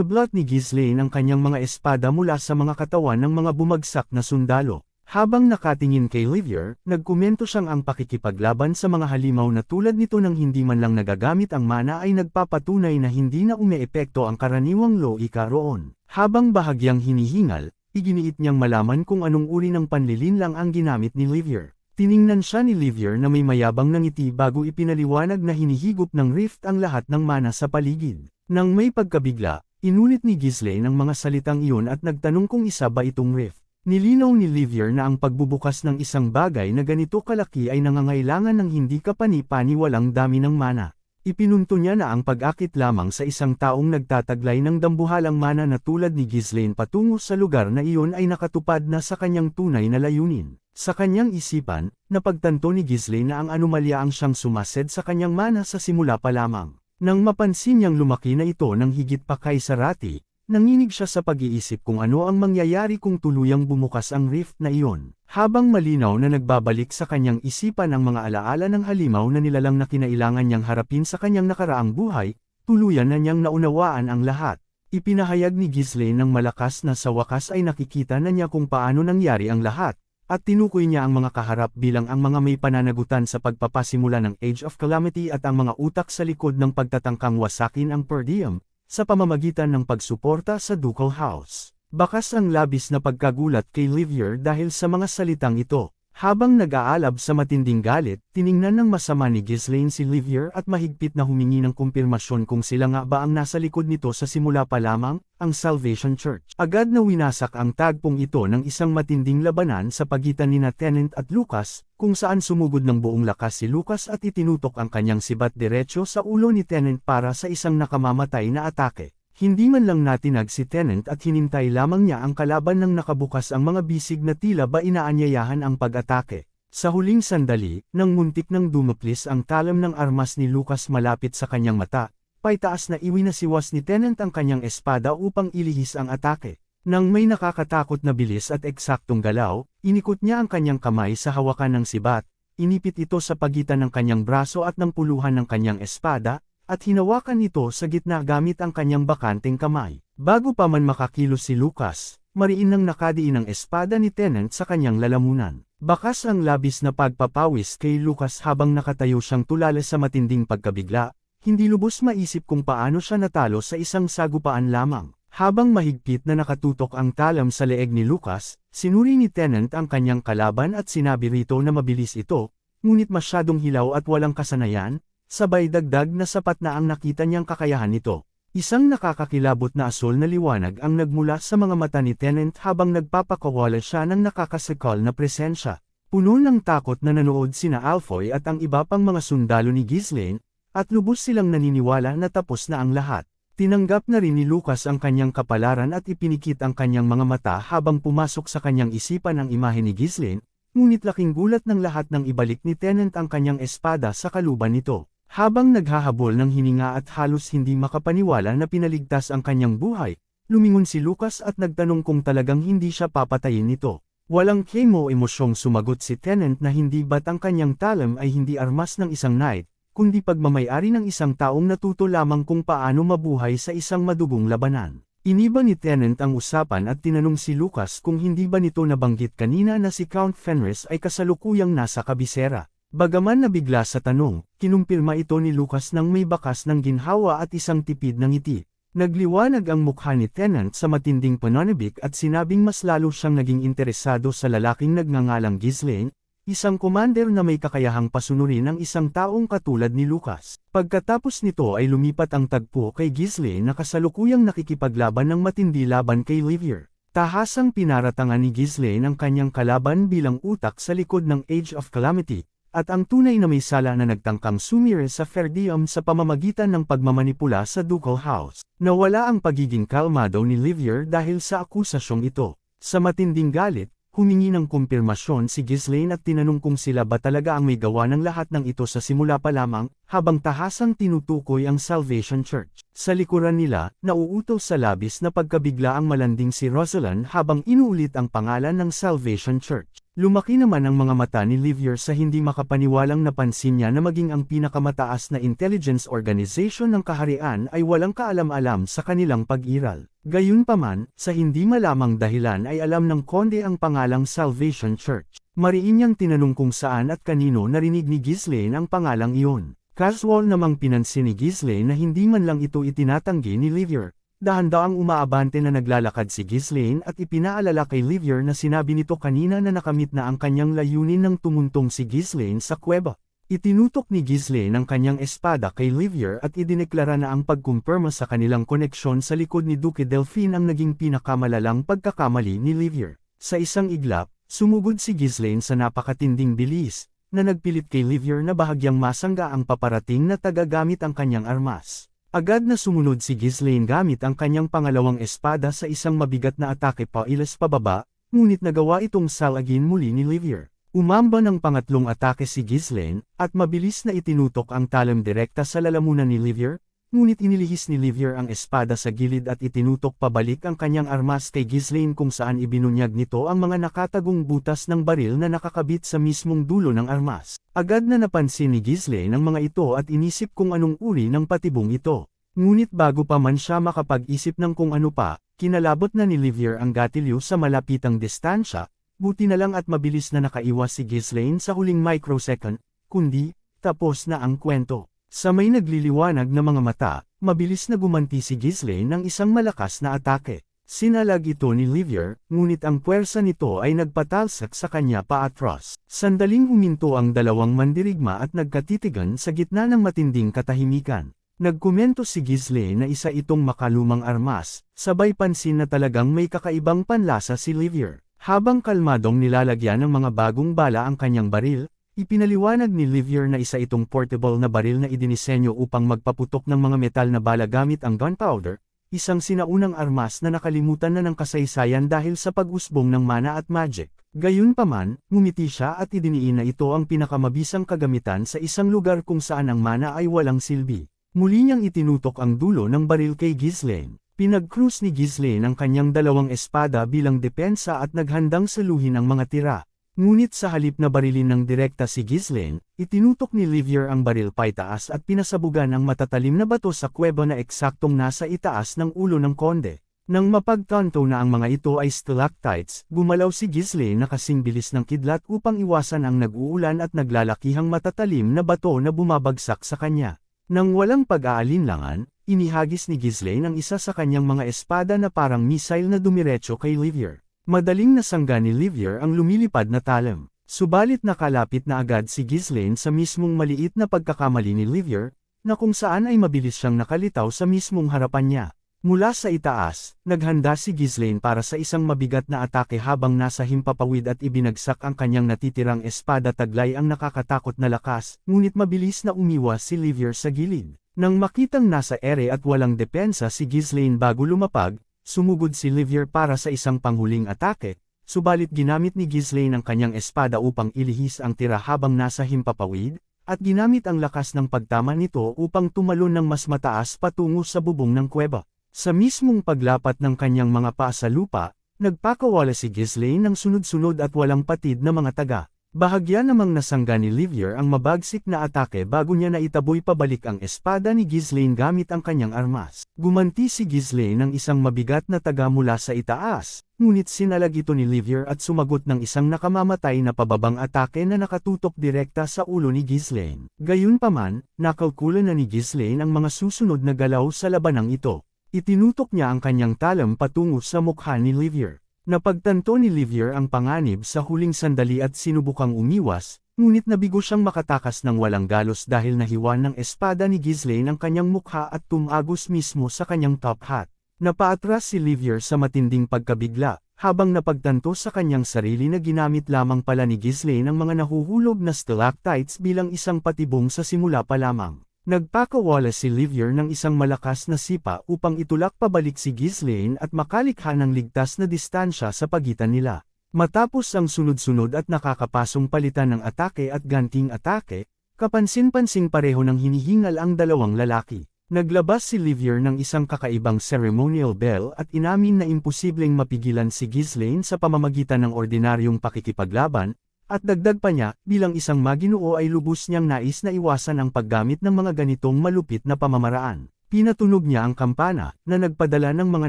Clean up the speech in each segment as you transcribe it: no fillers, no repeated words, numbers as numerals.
Nablot ni Ghislaine ang kanyang mga espada mula sa mga katawan ng mga bumagsak na sundalo. Habang nakatingin kay Livier, nagkomento siyang ang pakikipaglaban sa mga halimaw na tulad nito nang hindi man lang nagagamit ang mana ay nagpapatunay na hindi na umeepekto ang karaniwang loika roon. Habang bahagyang hinihingal, iginiit niyang malaman kung anong uri ng panlilinlang ang ginamit ni Livier. Tiningnan siya ni Livier na may mayabang na ngiti bago ipinaliwanag na hinihigop ng rift ang lahat ng mana sa paligid. Nang may pagkabigla, inulit ni Ghislaine ang mga salitang iyon at nagtanong kung isa ba itong rift. Nilinaw ni Livier na ang pagbubukas ng isang bagay na ganito kalaki ay nangangailangan ng hindi kapani-paniwalang dami ng mana. Ipinunto niya na ang pag-akit lamang sa isang taong nagtataglay ng dambuhalang mana na tulad ni Ghislaine patungo sa lugar na iyon ay nakatupad na sa kanyang tunay na layunin. Sa kanyang isipan, napagtanto ni Ghislaine na ang anomalya ang siyang sumased sa kanyang mana sa simula pa lamang. Nang mapansin niyang lumaki na ito ng higit pa kay Sarati, nanginig siya sa pag-iisip kung ano ang mangyayari kung tuluyang bumukas ang rift na iyon. Habang malinaw na nagbabalik sa kanyang isipan ang mga alaala ng halimaw na nilalang na kinailangan niyang harapin sa kanyang nakaraang buhay, tuluyan na niyang naunawaan ang lahat. Ipinahayag ni Ghislaine ng malakas na sa wakas ay nakikita na niya kung paano nangyari ang lahat, at tinukoy niya ang mga kaharap bilang ang mga may pananagutan sa pagpapasimula ng Age of Calamity at ang mga utak sa likod ng pagtatangkang wasakin ang per diem, sa pamamagitan ng pagsuporta sa Ducal House. Bakas ang labis na pagkagulat kay Livier dahil sa mga salitang ito. Habang nag-aalab sa matinding galit, tiningnan ng masama ni Ghislaine si Livier at mahigpit na humingi ng kumpirmasyon kung sila nga ba ang nasa likod nito sa simula pa lamang, ang Salvation Church. Agad na winasak ang tagpong ito ng isang matinding labanan sa pagitan nina Tennant at Lucas, kung saan sumugod ng buong lakas si Lucas at itinutok ang kanyang sibat diretso sa ulo ni Tennant para sa isang nakamamatay na atake. Hindi man lang natinag si Tennant at hinintay lamang niya ang kalaban nang nakabukas ang mga bisig na tila ba inaanyayahan ang pag-atake. Sa huling sandali, nang muntik nang dumaplis ang talam ng armas ni Lucas malapit sa kanyang mata, paitaas na iwinasiwas ni Tennant ang kanyang espada upang ilihis ang atake. Nang may nakakatakot na bilis at eksaktong galaw, inikot niya ang kanyang kamay sa hawakan ng sibat, inipit ito sa pagitan ng kanyang braso at ng puluhan ng kanyang espada, at hinawakan ito sa gitna gamit ang kanyang bakanteng kamay. Bago pa man makakilos si Lucas, mariin nang nakadiin ang espada ni Tennant sa kanyang lalamunan. Bakas ang labis na pagpapawis kay Lucas habang nakatayo siyang tulala sa matinding pagkabigla, hindi lubos maisip kung paano siya natalo sa isang sagupaan lamang. Habang mahigpit na nakatutok ang talam sa leeg ni Lucas, sinuri ni Tennant ang kanyang kalaban at sinabi rito na mabilis ito, ngunit masyadong hilaw at walang kasanayan, sabay dagdag na sapat na ang nakita niyang kakayahan nito. Isang nakakakilabot na asol na liwanag ang nagmula sa mga mata ni Tennant habang nagpapakawala siya ng nakakasakal na presensya. Puno ng takot na nanood sina Alfoy at ang iba pang mga sundalo ni Ghislaine, at lubos silang naniniwala na tapos na ang lahat. Tinanggap na rin ni Lucas ang kanyang kapalaran at ipinikit ang kanyang mga mata habang pumasok sa kanyang isipan ang imahe ni Ghislaine, ngunit laking gulat ng lahat nang ibalik ni Tennant ang kanyang espada sa kaluban nito. Habang naghahabol ng hininga at halos hindi makapaniwala na pinaligtas ang kanyang buhay, lumingon si Lucas at nagtanong kung talagang hindi siya papatayin nito. Walang emosyong sumagot si Tennant na hindi ba't ang kanyang talam ay hindi armas ng isang knight, kundi pagmamayari ng isang taong natuto lamang kung paano mabuhay sa isang madugong labanan. Iniba ni Tennant ang usapan at tinanong si Lucas kung hindi ba nito nabanggit kanina na si Count Fenris ay kasalukuyang nasa kabisera. Bagaman nabigla sa tanong, kinumpirma ito ni Lucas nang may bakas ng ginhawa at isang tipid ng ngiti. Nagliwanag ang mukha ni Tennant sa matinding pananabik at sinabing mas lalo siyang naging interesado sa lalaking nagngangalang Ghislaine, isang commander na may kakayahang pasunurin ang isang taong katulad ni Lucas. Pagkatapos nito ay lumipat ang tagpo kay Ghislaine na kasalukuyang nakikipaglaban ng matindi laban kay Livier. Tahasang pinaratangan ni Ghislaine ang kanyang kalaban bilang utak sa likod ng Age of Calamity, at ang tunay na may sala na nagtangkang sumire sa per diem sa pamamagitan ng pagmamanipula sa Ducal House. Nawala ang pagiging kalmado ni Livier dahil sa akusasyong ito. Sa matinding galit, humingi ng kumpirmasyon si Ghislaine at tinanong kung sila ba talaga ang may gawa ng lahat ng ito sa simula pa lamang, habang tahasang tinutukoy ang Salvation Church. Sa likuran nila, nauutos sa labis na pagkabigla ang malanding si Rosalind habang inuulit ang pangalan ng Salvation Church. Lumaki naman ang mga mata ni Livier sa hindi makapaniwalang napansin niya na maging ang pinakamataas na intelligence organization ng kaharian ay walang kaalam-alam sa kanilang pag-iral. Gayunpaman, sa hindi malamang dahilan ay alam ng konde ang pangalang Salvation Church. Mariin niyang tinanong kung saan at kanino narinig ni Ghislaine ang pangalang iyon. Casual namang pinansin ni Ghislaine na hindi man lang ito itinatanggi ni Livier. Dahan-daang umaabante na naglalakad si Ghislaine at ipinaalala kay Livier na sinabi nito kanina na nakamit na ang kanyang layunin nang tumuntong si Ghislaine sa kuweba. Itinutok ni Ghislaine ang kanyang espada kay Livier at idineklara na ang pagkumpirma sa kanilang koneksyon sa likod ni Duque Delphine ang naging pinakamalalang pagkakamali ni Livier. Sa isang iglap, sumugod si Ghislaine sa napakatinding bilis, na nagpilit kay Livier na bahagyang masangga ang paparating na tagagamit ang kanyang armas. Agad na sumunod si Ghislaine gamit ang kanyang pangalawang espada sa isang mabigat na atake pailas pababa, ngunit nagawa itong salagin muli ni Livier. Umamba ng pangatlong atake si Ghislaine, at mabilis na itinutok ang talam direkta sa lalamunan ni Livier, ngunit inilihis ni Livier ang espada sa gilid at itinutok pabalik ang kanyang armas kay Ghislaine kung saan ibinunyag nito ang mga nakatagong butas ng baril na nakakabit sa mismong dulo ng armas. Agad na napansin ni Ghislaine ang mga ito at inisip kung anong uri ng patibong ito. Ngunit bago pa man siya makapag-isip ng kung ano pa, kinalabot na ni Livier ang gatilyo sa malapitang distansya, buti na lang at mabilis na nakaiwas si Ghislaine sa huling microsecond, kundi, tapos na ang kwento. Sa may nagliliwanag na mga mata, mabilis na gumanti si Ghislaine ng isang malakas na atake. Sinalag ito ni Livier, ngunit ang puwersa nito ay nagpatalsak sa kanya paatras. Sandaling huminto ang dalawang mandirigma at nagkatitigan sa gitna ng matinding katahimikan. Nagkomento si Ghislaine na isa itong makalumang armas, sabay pansin na talagang may kakaibang panlasa si Livier. Habang kalmadong nilalagyan ng mga bagong bala ang kanyang baril, ipinaliwanag ni Livier na isa itong portable na baril na idinisenyo upang magpaputok ng mga metal na bala gamit ang gunpowder, isang sinaunang armas na nakalimutan na ng kasaysayan dahil sa pag-usbong ng mana at magic. Gayunpaman, ngumiti siya at idiniin na ito ang pinakamabisang kagamitan sa isang lugar kung saan ang mana ay walang silbi. Muli niyang itinutok ang dulo ng baril kay Ghislaine. Pinag-cruise ni Ghislaine ang kanyang dalawang espada bilang depensa at naghandang saluhin ang mga tira. Ngunit sa halip na barilin ng direkta si Ghislaine, itinutok ni Livier ang baril paitaas at pinasabugan ang matatalim na bato sa kuweba na eksaktong nasa itaas ng ulo ng konde. Nang mapagtanto na ang mga ito ay stalactites, gumalaw si Ghislaine na kasing bilis ng kidlat upang iwasan ang nag-uulan at naglalakihang matatalim na bato na bumabagsak sa kanya. Nang walang pag-aalinlangan, inihagis ni Ghislaine ang isa sa kanyang mga espada na parang missile na dumiretso kay Livier. Madaling nasangga ni Livier ang lumilipad na talam. Subalit nakalapit na agad si Ghislaine sa mismong maliit na pagkakamali ni Livier, na kung saan ay mabilis siyang nakalitaw sa mismong harapan niya. Mula sa itaas, naghanda si Ghislaine para sa isang mabigat na atake habang nasa himpapawid at ibinagsak ang kanyang natitirang espada taglay ang nakakatakot na lakas, ngunit mabilis na umiwas si Livier sa gilid. Nang makitang nasa ere at walang depensa si Ghislaine bago lumapag, sumugod si Livier para sa isang panghuling atake, subalit ginamit ni Ghislaine ang kanyang espada upang ilihis ang tira habang nasa himpapawid, at ginamit ang lakas ng pagtama nito upang tumalon ng mas mataas patungo sa bubong ng kuweba. Sa mismong paglapat ng kanyang mga paa sa lupa, nagpakawala si Ghislaine ng sunod-sunod at walang patid na mga taga. Bahagya namang nasangga ni Livier ang mabagsik na atake bago niya naitaboy pabalik ang espada ni Ghislaine gamit ang kanyang armas. Gumanti si Ghislaine ng isang mabigat na taga mula sa itaas, ngunit sinalag ito ni Livier at sumagot ng isang nakamamatay na pababang atake na nakatutok direkta sa ulo ni Ghislaine. Gayunpaman, nakalkulan na ni Ghislaine ang mga susunod na galaw sa labanang ito. Itinutok niya ang kanyang talam patungo sa mukha ni Livier. Napagtanto ni Livier ang panganib sa huling sandali at sinubukang umiwas, ngunit nabigo siyang makatakas ng walang galos dahil nahiwan ng espada ni Ghislaine ang kanyang mukha at tumagos mismo sa kanyang top hat. Napaatras si Livier sa matinding pagkabigla, habang napagtanto sa kanyang sarili na ginamit lamang pala ni Ghislaine ang mga nahuhulog na stalactites bilang isang patibong sa simula pa lamang. Nagpakawala si Livier ng isang malakas na sipa upang itulak pabalik si Ghislaine at makalikha ng ligtas na distansya sa pagitan nila. Matapos ang sunod-sunod at nakakapasong palitan ng atake at ganting atake, Kapansin-pansing pareho ng hinihingal ang dalawang lalaki. Naglabas si Livier ng isang kakaibang ceremonial bell at inamin na imposibleng mapigilan si Ghislaine sa pamamagitan ng ordinaryong pakikipaglaban, at dagdag pa niya, bilang isang maginoo ay lubos niyang nais na iwasan ang paggamit ng mga ganitong malupit na pamamaraan. Pinatunog niya ang kampana, na nagpadala ng mga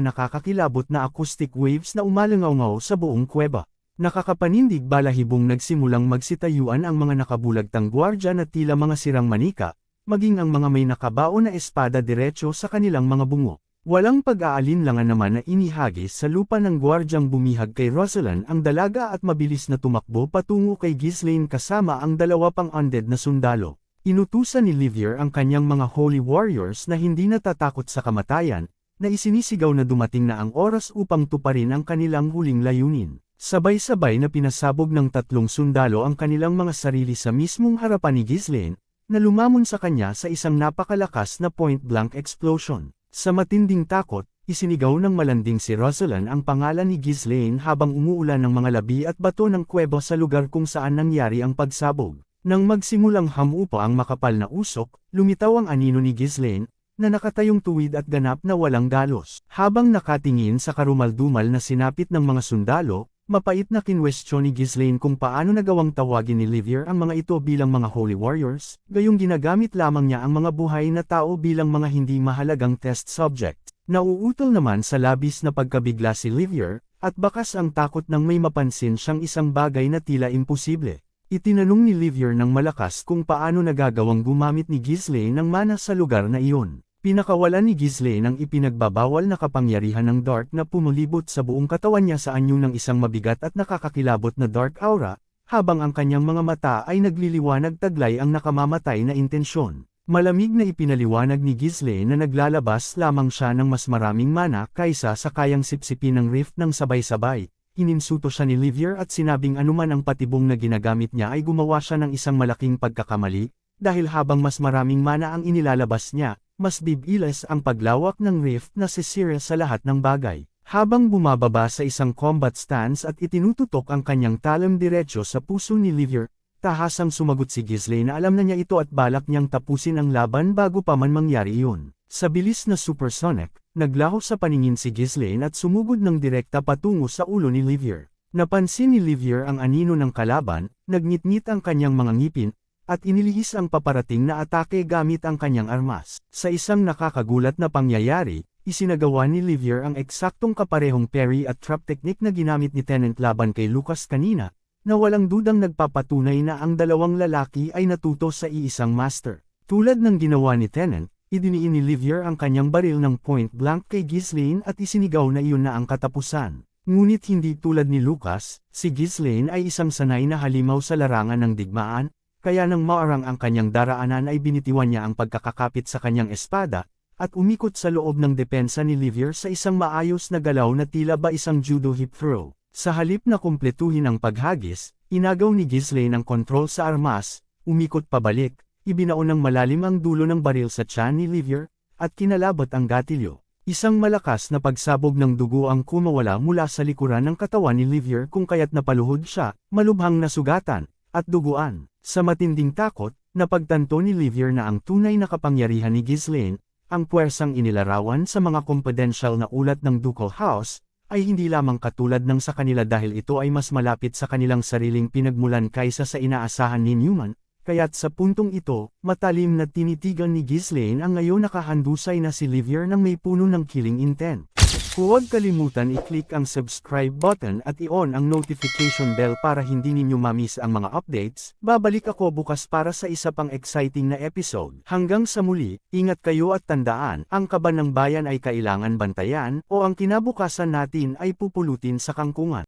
nakakakilabot na acoustic waves na umalangaw-ngaw sa buong kuweba. Nakakapanindig balahibong nagsimulang magsitayuan ang mga nakabulagtang gwardya na tila mga sirang manika, maging ang mga may nakabaon na espada diretso sa kanilang mga bungo. Walang pag-aalinlangan naman na inihagis sa lupa ng gwardyang bumihag kay Rosalind ang dalaga at mabilis na tumakbo patungo kay Ghislaine kasama ang dalawa pang undead na sundalo. Inutusan ni Livier ang kanyang mga holy warriors na hindi natatakot sa kamatayan, na isinisigaw na dumating na ang oras upang tuparin ang kanilang huling layunin. Sabay-sabay na pinasabog ng tatlong sundalo ang kanilang mga sarili sa mismong harapan ni Ghislaine, na lumamon sa kanya sa isang napakalakas na point-blank explosion. Sa matinding takot, isinigaw ng malanding si Rosalind ang pangalan ni Ghislaine habang umuulan ng mga labi at bato ng kuweba sa lugar kung saan nangyari ang pagsabog. Nang magsimulang hamupa ang makapal na usok, lumitaw ang anino ni Ghislaine, na nakatayong tuwid at ganap na walang galos. Habang nakatingin sa karumaldumal na sinapit ng mga sundalo, mapait na kinwestiyon ni Ghislaine kung paano nagawang tawagin ni Livier ang mga ito bilang mga holy warriors, gayong ginagamit lamang niya ang mga buhay na tao bilang mga hindi mahalagang test subject. Nauutol naman sa labis na pagkabigla si Livier, at bakas ang takot nang may mapansin siyang isang bagay na tila imposible. Itinanong ni Livier ng malakas kung paano nagagawang gumamit ni Ghislaine ng mana sa lugar na iyon. Pinakawalan ni Ghislaine ang ipinagbabawal na kapangyarihan ng dark na pumulibot sa buong katawan niya sa anyo ng isang mabigat at nakakakilabot na dark aura, habang ang kanyang mga mata ay nagliliwanag taglay ang nakamamatay na intensyon. Malamig na ipinaliwanag ni Ghislaine na naglalabas lamang siya ng mas maraming mana kaysa sa kayang sipsipin ng rift ng sabay-sabay. Hininsuto siya ni Livier at sinabing anuman ang patibong na ginagamit niya ay gumawa siya ng isang malaking pagkakamali, dahil habang mas maraming mana ang inilalabas niya, mas bibilis ang paglawak ng rift na sisira sa lahat ng bagay. Habang bumababa sa isang combat stance at itinututok ang kanyang talam diretso sa puso ni Livier, tahasang sumagot si Ghislaine na alam na niya ito at balak niyang tapusin ang laban bago pa man mangyari iyon. Sa bilis na supersonic, naglaho sa paningin si Ghislaine at sumugod ng direkta patungo sa ulo ni Livier. Napansin ni Livier ang anino ng kalaban, nagngit-ngit ang kanyang mga ngipin, at inilihis ang paparating na atake gamit ang kanyang armas. Sa isang nakakagulat na pangyayari, isinagawa ni Livier ang eksaktong kaparehong parry at trap technique na ginamit ni Tennant laban kay Lucas kanina, na walang dudang nagpapatunay na ang dalawang lalaki ay natuto sa iisang master. Tulad ng ginawa ni Tennant, idiniin ni Livier ang kanyang baril ng point-blank kay Ghislaine at isinigaw na iyon na ang katapusan. Ngunit hindi tulad ni Lucas, si Ghislaine ay isang sanay na halimaw sa larangan ng digmaan, kaya nang maarang ang kanyang daraanan ay binitiwan niya ang pagkakakapit sa kanyang espada, at umikot sa loob ng depensa ni Livier sa isang maayos na galaw na tila ba isang judo hip throw. Sa halip na kumpletuhin ang paghagis, inagaw ni Ghislaine ang kontrol sa armas, umikot pabalik, ibinaon ng malalim ang dulo ng baril sa tiyan ni Livier, at kinalabot ang gatilyo. Isang malakas na pagsabog ng dugo ang kumawala mula sa likuran ng katawan ni Livier kung kaya't napaluhod siya, malubhang nasugatan, at duguan. Sa matinding takot, napagtanto ni Livier na ang tunay na kapangyarihan ni Ghislaine, ang puwersang inilarawan sa mga confidential na ulat ng Ducal House, ay hindi lamang katulad ng sa kanila dahil ito ay mas malapit sa kanilang sariling pinagmulan kaysa sa inaasahan ni Newman. Kaya't sa puntong ito, matalim na tinitigan ni Ghislaine ang ngayon nakahandusay na si Livier ng may puno ng killing intent. Huwag kalimutan i-click ang subscribe button at i-on ang notification bell para hindi ninyo ma-miss ang mga updates. Babalik ako bukas para sa isa pang exciting na episode. Hanggang sa muli, ingat kayo at tandaan, ang kaban ng bayan ay kailangan bantayan, o ang kinabukasan natin ay pupulutin sa kangkungan.